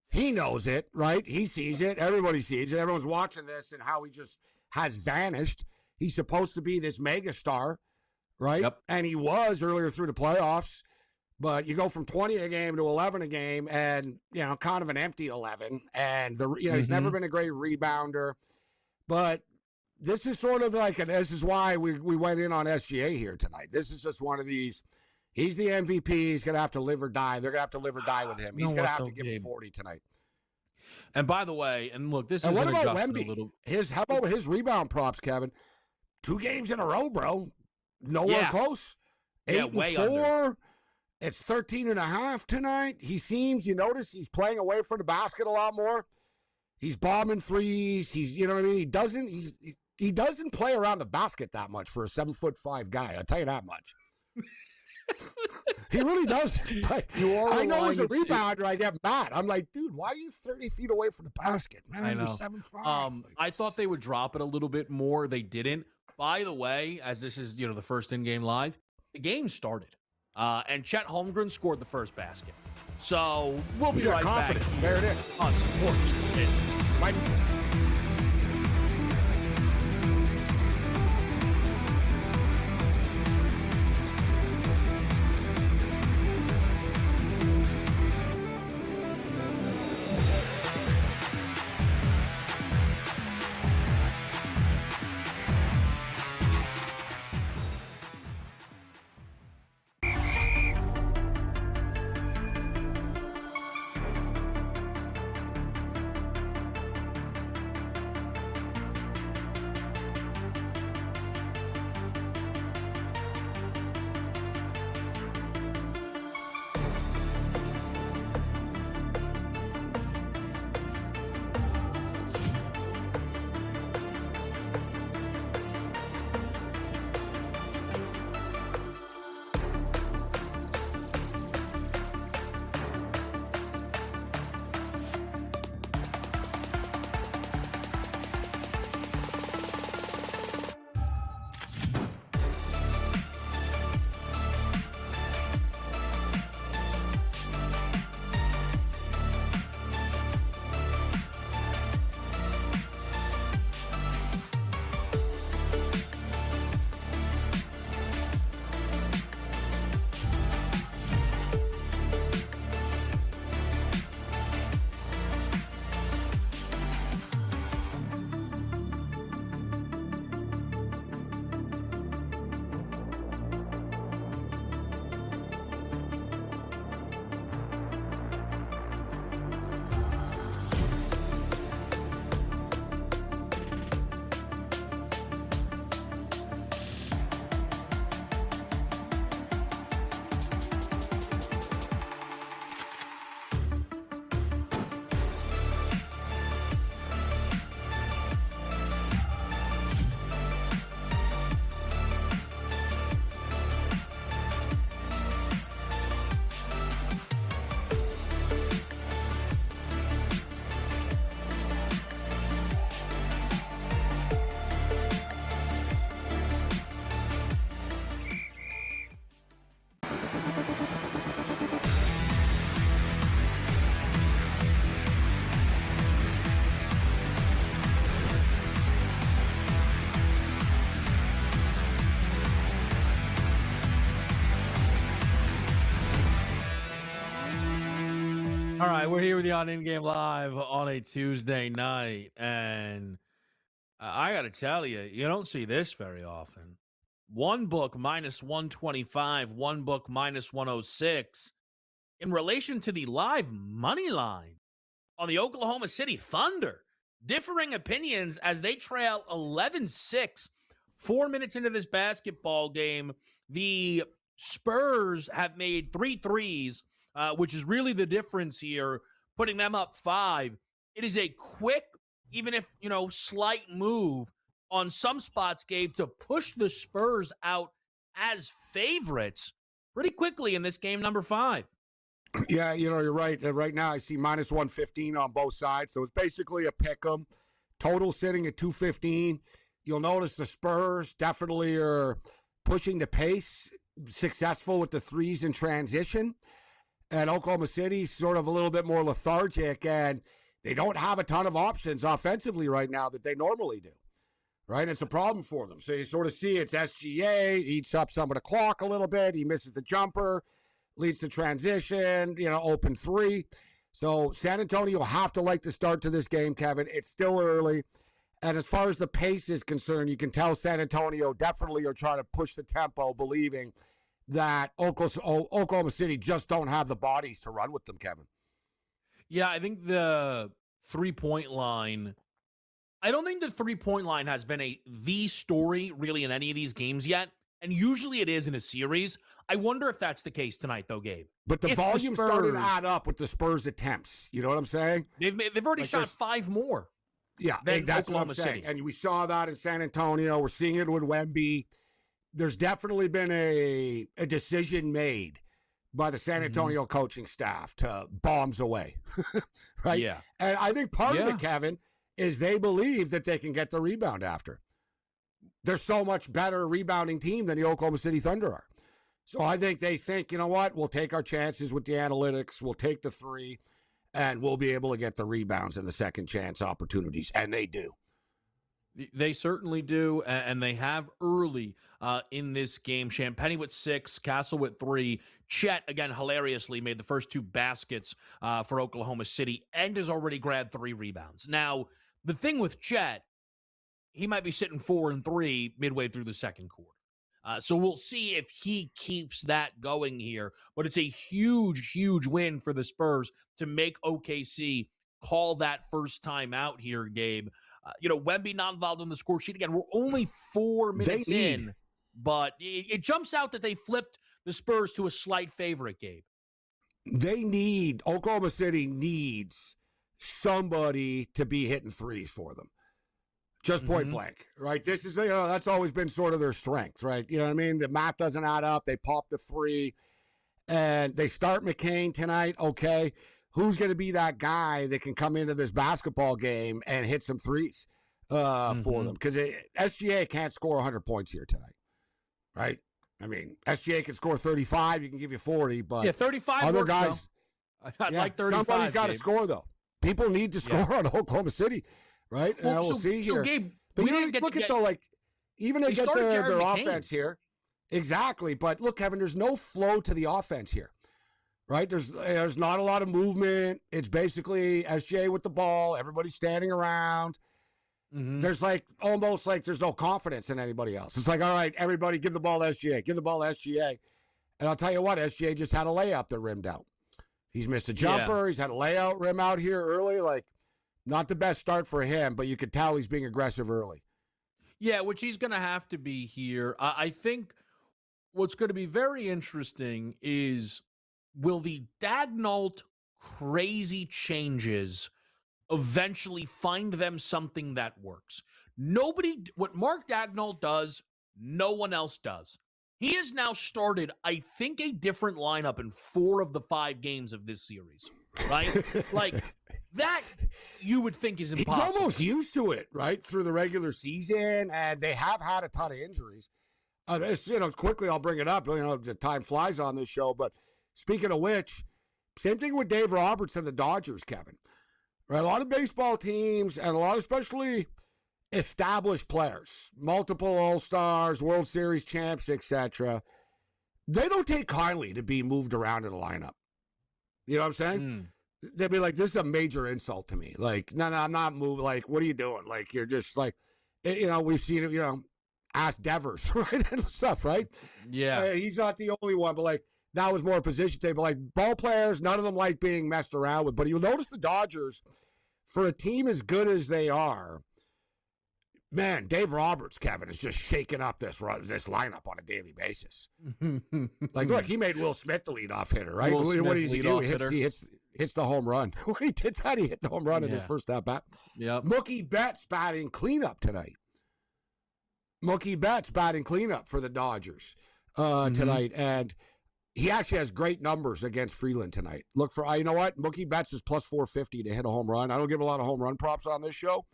He knows it, right? He sees it. Everybody sees it. Everyone's watching this and how he just has vanished. He's supposed to be this mega star, right? Yep. And he was earlier through the playoffs. But you go from 20 a game to 11 a game and, kind of an empty 11. And, he's never been a great rebounder. But this is sort of like, and this is why we went in on SGA here tonight. This is just one of these. He's the MVP. He's going to have to live or die. They're going to have to live or die with him. He's going to have to give him 40 tonight. And by the way, and look, this is an adjustment a little. How about his rebound props, Kevin? 2 games in a row, bro. Nowhere close. 8 way 4. Under. It's 13.5 tonight. He seems, you notice he's playing away from the basket a lot more. He's bombing threes. He's, you know what I mean? He doesn't play around the basket that much for a 7'5" guy. I'll tell you that much. He really does. I know he's a rebounder. I get mad. I'm like, dude, why are you 30 feet away from the basket? Man, I know. You're 7'5". I thought they would drop it a little bit more. They didn't. By the way, as this is, the first in-game live, the game started. And Chet Holmgren scored the first basket. So we'll be right back. There it is. On SportsGrid. All right, we're here with you on In Game Live on a Tuesday night, and I got to tell you, you don't see this very often. One book minus 125, one book minus 106. In relation to the live money line on the Oklahoma City Thunder, differing opinions as they trail 11-6. 4 minutes into this basketball game, the Spurs have made 3 threes, which is really the difference here, putting them up 5. It is a quick, even if, slight move on some spots, Gabe, to push the Spurs out as favorites pretty quickly in this game number 5. Yeah, you're right. Right now I see minus 115 on both sides. So it's basically a pick 'em. Total sitting at 215. You'll notice the Spurs definitely are pushing the pace, successful with the threes in transition. And Oklahoma City sort of a little bit more lethargic, and they don't have a ton of options offensively right now that they normally do. Right? It's a problem for them. So you sort of see it's SGA, eats up some of the clock a little bit. He misses the jumper, leads to transition, open 3. So San Antonio will have to like the start to this game, Kevin. It's still early. And as far as the pace is concerned, you can tell San Antonio definitely are trying to push the tempo, believing that Oklahoma City just don't have the bodies to run with them, Kevin. Yeah, I think the three-point line, I don't think the three-point line has been the story really in any of these games yet. And usually it is in a series. I wonder if that's the case tonight, though, Gabe. But the volume started to add up with the Spurs' attempts. You know what I'm saying? They've already shot 5 more. Yeah, that's what I'm saying. And we saw that in San Antonio. We're seeing it with Wemby. There's definitely been a decision made by the San Antonio coaching staff to bombs away, right? Yeah. And I think part of it, Kevin, is they believe that they can get the rebound after. They're so much better rebounding team than the Oklahoma City Thunder are. So I think they think, you know what, we'll take our chances with the analytics, we'll take the 3, and we'll be able to get the rebounds and the second chance opportunities, and they do. They certainly do, and they have early in this game. Champagny with 6, Castle with 3. Chet, again, hilariously made the first 2 baskets for Oklahoma City and has already grabbed 3 rebounds. Now, the thing with Chet, he might be sitting 4 and 3 midway through the second quarter. So we'll see if he keeps that going here. But it's a huge, huge win for the Spurs to make OKC call that first time out here, Gabe. Wemby not involved on the score sheet. Again, we're only 4 minutes in, but it jumps out that they flipped the Spurs to a slight favorite, Gabe. Oklahoma City needs somebody to be hitting threes for them. Just point blank, right? This is, that's always been sort of their strength, right? You know what I mean? The math doesn't add up. They pop the 3, and they start McCain tonight. Okay, who's going to be that guy that can come into this basketball game and hit some threes for them? Because SGA can't score 100 points here tonight, right? I mean, SGA can score 35. You can give you 40, but 35 other works, guys, I'd like 35. Somebody's got to score, though. People need to score on Oklahoma City. Right? Well, and we'll see here. So, Gabe, but we didn't get look to at, though, like, even they get their McCain. offense here. Exactly. But look, Kevin, there's no flow to the offense here. Right? There's not a lot of movement. It's basically SJ with the ball. Everybody's standing around. There's almost like there's no confidence in anybody else. It's like, all right, everybody give the ball to SGA. Give the ball to SGA. And I'll tell you what, SGA just had a layup that rimmed out. He's missed a jumper. Yeah. He's had a layout rim out here early. Not the best start for him, but you could tell he's being aggressive early. Yeah, which he's going to have to be here. I think what's going to be very interesting is, will the Daigneault crazy changes eventually find them something that works? What Mark Daigneault does, no one else does. He has now started, I think, a different lineup in 4 of the 5 games of this series, right? That you would think is impossible. He's almost used to it, right, through the regular season, and they have had a ton of injuries. Quickly I'll bring it up. The time flies on this show, but speaking of which, same thing with Dave Roberts and the Dodgers, Kevin. Right, a lot of baseball teams and a lot of especially established players, multiple All-Stars, World Series champs, etc. They don't take kindly to be moved around in a lineup. You know what I'm saying? they'd be like, this is a major insult to me. Like, no, I'm not moving. Like, what are you doing? Like, you're just like, we've seen it, ask Devers, right? And stuff, right? Yeah. He's not the only one, but like, that was more a position table. Like, ball players, none of them like being messed around with. But you'll notice the Dodgers, for a team as good as they are, man, Dave Roberts, Kevin, is just shaking up this lineup on a daily basis. Like, look, he made Will Smith the leadoff hitter, right? What does he do? He hits the home run. When he did that, he hit the home run in his first at bat. Yep. Mookie Betts batting cleanup tonight. Mookie Betts batting cleanup for the Dodgers tonight. And he actually has great numbers against Freeland tonight. Look for, you know what? Mookie Betts is plus 450 to hit a home run. I don't give a lot of home run props on this show.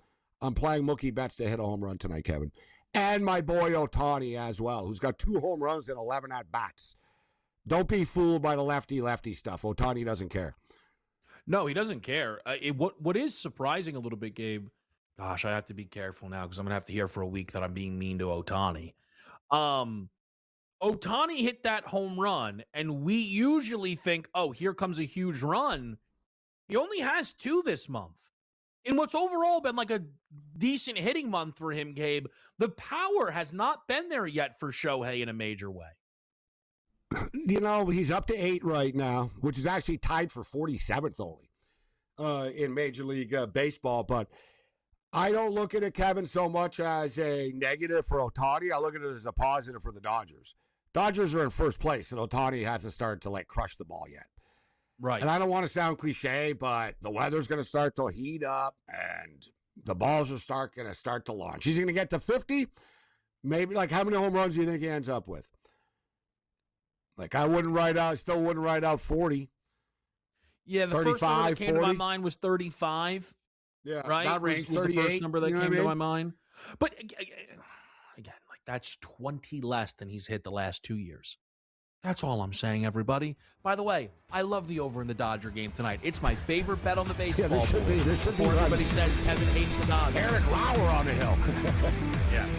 I'm playing Mookie Betts to hit a home run tonight, Kevin. And my boy Ohtani as well, who's got 2 home runs and 11 at-bats. Don't be fooled by the lefty-lefty stuff. Ohtani doesn't care. No, he doesn't care. What is surprising a little bit, Gabe, gosh, I have to be careful now because I'm going to have to hear for a week that I'm being mean to Ohtani. Ohtani hit that home run, and we usually think, oh, here comes a huge run. He only has 2 this month. In what's overall been like a decent hitting month for him, Gabe, the power has not been there yet for Shohei in a major way. He's up to 8 right now, which is actually tied for 47th only in Major League Baseball. But I don't look at it, Kevin, so much as a negative for Ohtani. I look at it as a positive for the Dodgers. Dodgers are in first place, and Ohtani hasn't started to, crush the ball yet. Right. And I don't want to sound cliche, but the weather's going to start to heat up, and the balls are going to start to launch. He's going to get to 50. Maybe, how many home runs do you think he ends up with? I still wouldn't write out 40. Yeah, the first number that came 40. To my mind was 35. Yeah, right? That range was the first number that came to my mind. But again, that's 20 less than he's hit the last 2 years. That's all I'm saying, everybody. By the way, I love the over in the Dodger game tonight. It's my favorite bet on the baseball board. Before everybody says Kevin hates the Dodgers. Eric Lauer on the hill. Yeah.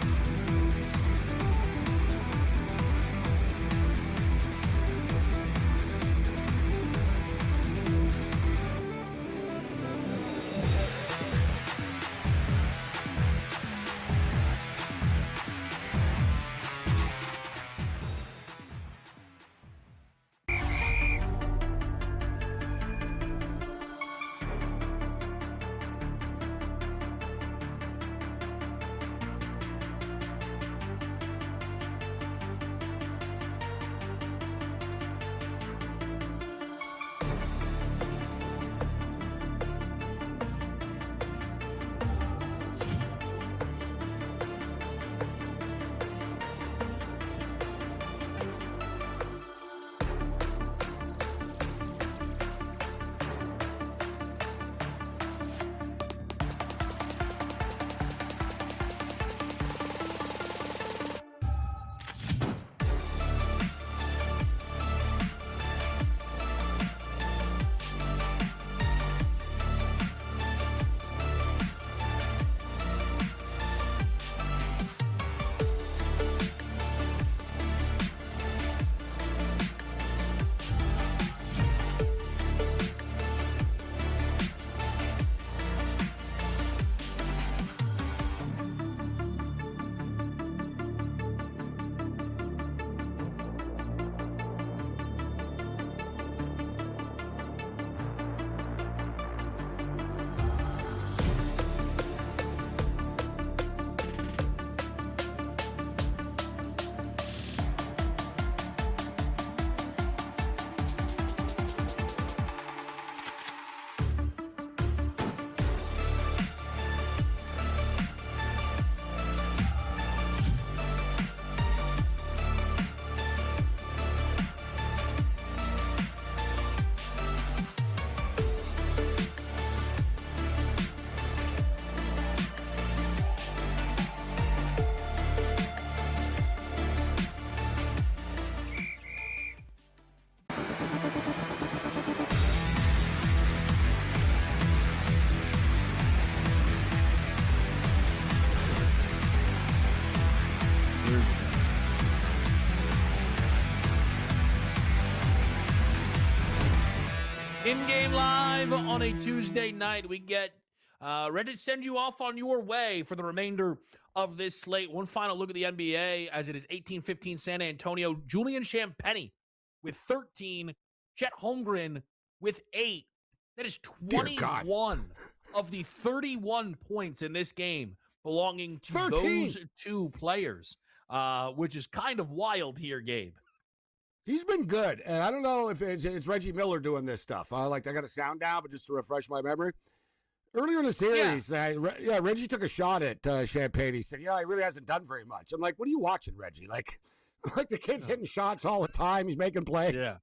In-game live on a Tuesday night. We get ready to send you off on your way for the remainder of this slate. One final look at the NBA as it is 18-15 San Antonio. Julian Champagnie with 13. Chet Holmgren with 8. That is 21 of the 31 points in this game belonging to 13. Those two players, which is kind of wild here, Gabe. He's been good, and I don't know if it's Reggie Miller doing this stuff. I got a sound down, but just to refresh my memory. Earlier in the series, Reggie took a shot at Champagne. He said, he really hasn't done very much. I'm like, what are you watching, Reggie? Like the kid's hitting shots all the time. He's making plays. Yeah.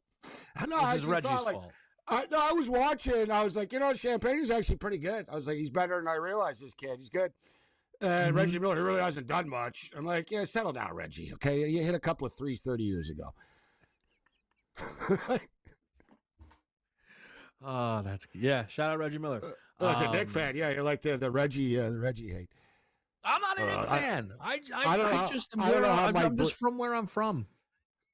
This is Reggie's fault. I was watching. I was like, Champagne's actually pretty good. I was like, he's better than I realized, this kid. He's good. And Reggie Miller, he really hasn't done much. I'm like, yeah, settle down, Reggie, okay? You hit a couple of threes 30 years ago. Oh, that's good. Yeah. Shout out Reggie Miller. As a Knick fan, yeah, you're like the Reggie hate. I'm not a Knick fan. I'm just from where I'm from.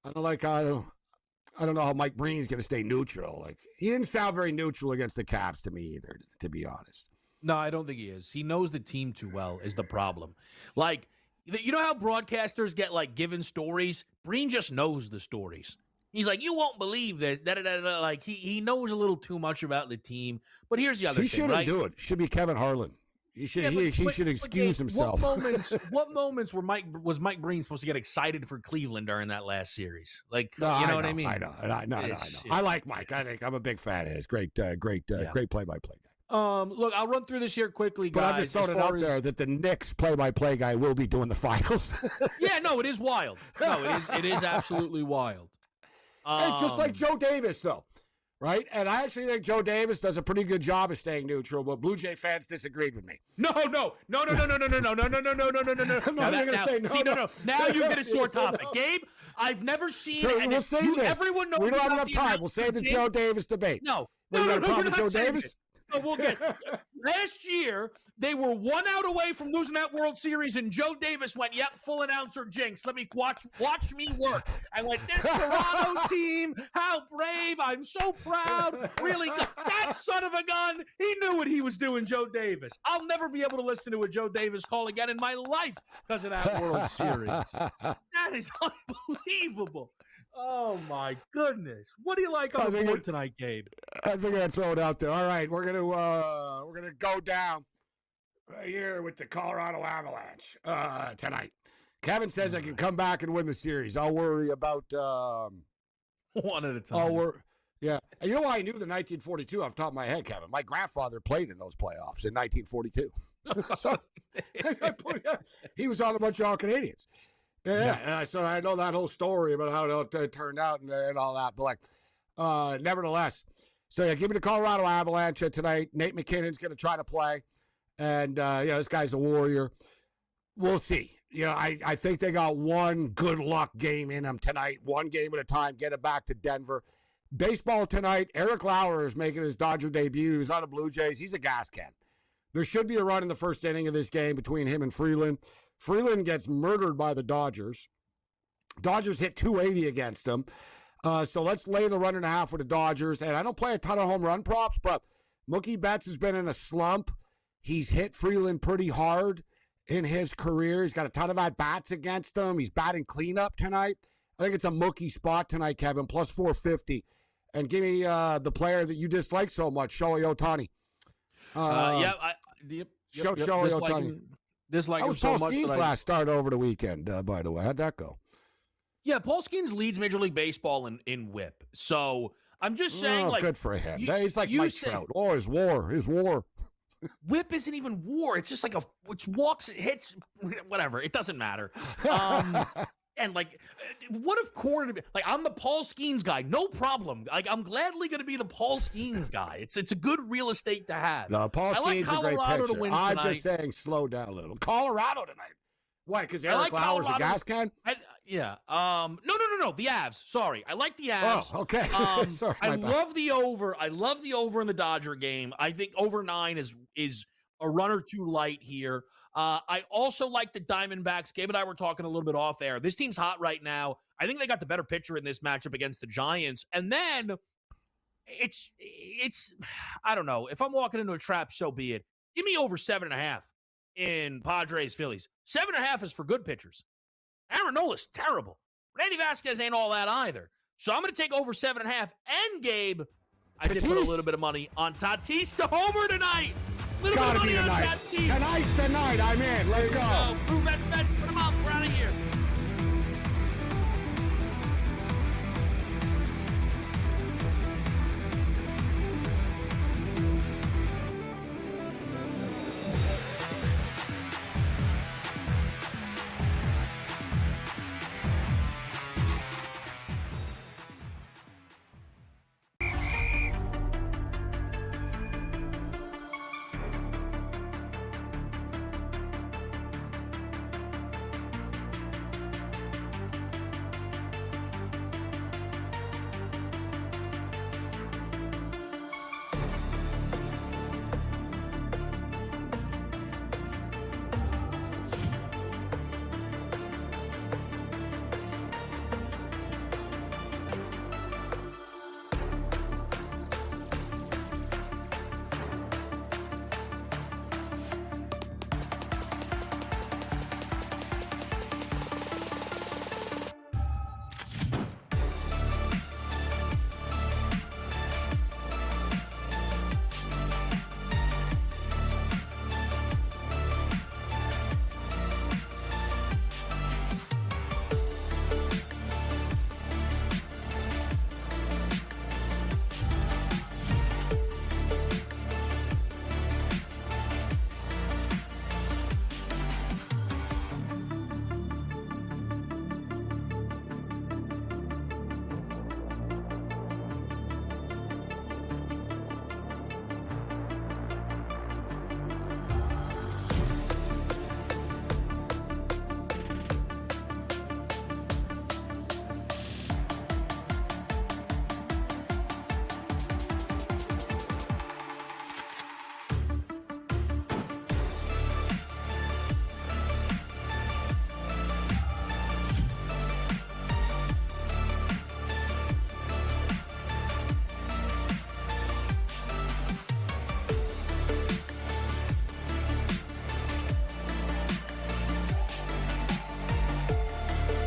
I don't know how Mike Breen's going to stay neutral. Like, he didn't sound very neutral against the Caps to me either, to be honest. No, I don't think he is. He knows the team too well is the problem. Like, you know how broadcasters get given stories? Breen just knows the stories. He's like, you won't believe this. Like, he knows a little too much about the team. But here's the other thing, He shouldn't do it. Should be Kevin Harlan. He should excuse himself. What moments was Mike Breen supposed to get excited for Cleveland during that last series? Like, what I mean? I know. I like Mike. I think I'm a big fan of his. Great play-by-play guy. Look, I'll run through this here quickly, guys. But I'm just throwing it out there that the Knicks play-by-play guy will be doing the finals. Yeah, no, it is wild. No, it is absolutely wild. It's just like Joe Davis, though, right? And I actually think Joe Davis does a pretty good job of staying neutral, but Blue Jay fans disagreed with me. No. Now you're going to sore topic. Gabe, I've never seen we'll save this. Everyone knows we don't have enough time. We'll save the Joe Davis debate. No, Joe Davis? No, we'll get last year, they were 1 out away from losing that World Series, and Joe Davis went, yep, full announcer jinx. Let me watch me work. I went, this Toronto team, how brave. I'm so proud. Really good. That son of a gun, he knew what he was doing, Joe Davis. I'll never be able to listen to a Joe Davis call again in my life because of that World Series. That is unbelievable. Oh, my goodness. What do you like on the board tonight, Gabe? I figured I'd throw it out there. All right, we're gonna go down right here with the Colorado Avalanche tonight. Kevin says I can come back and win the series. I'll worry about one at a time. Yeah. And you know why I knew the 1942 off the top of my head, Kevin? My grandfather played in those playoffs in 1942. So he was on the Montreal Canadiens. Yeah. So I know that whole story about how it turned out and all that. But nevertheless, so yeah, give me the Colorado Avalanche tonight. Nate McKinnon's going to try to play, and this guy's a warrior. We'll see. I think they got one good luck game in them tonight. One game at a time. Get it back to Denver. Baseball tonight. Eric Lauer is making his Dodger debut. He's on the Blue Jays. He's a gas can. There should be a run in the first inning of this game between him and Freeland. Freeland gets murdered by the Dodgers. Dodgers hit 280 against him. So let's lay the 1.5 with the Dodgers. And I don't play a ton of home run props, but Mookie Betts has been in a slump. He's hit Freeland pretty hard in his career. He's got a ton of at-bats against him. He's batting cleanup tonight. I think it's a Mookie spot tonight, Kevin, plus 450. And give me the player that you dislike so much, Shohei Ohtani. Shohei Ohtani. Dislike him so much. Paul Skeens' last start over the weekend, by the way. How'd that go? Yeah, Paul Skeens leads Major League Baseball in WHIP. So I'm just saying, good for him. He's like Mike Trout. Oh, his WAR. WHIP isn't even WAR. It's just which walks, hits, whatever. It doesn't matter. And what if Corn? I'm the Paul Skeens guy. No problem. I'm gladly going to be the Paul Skeens guy. It's a good real estate to have. No, Paul Skeens is a great pitcher. I'm tonight. Just saying, slow down a little. Colorado tonight. Why? Because Eric Lauer's a gas can? No. The Avs. Sorry, I like the Avs. Oh, okay. Sorry, I love the over. I love the over in the Dodger game. I think over 9 is a run or two light here. I also like the Diamondbacks. Gabe and I were talking a little bit off air. This team's hot right now. I think they got the better pitcher in this matchup against the Giants. And then it's I don't know. If I'm walking into a trap, so be it. Give me over 7.5 in Padres Phillies. 7.5 is for good pitchers. Aaron Nola's terrible. Randy Vasquez ain't all that either. So I'm going to take over 7.5. And Gabe, I did put a little bit of money on Tatis to homer tonight. Gotta be tonight. Tonight's the night. I'm in. Let's go. Prove bets. Put them up. We're out of here.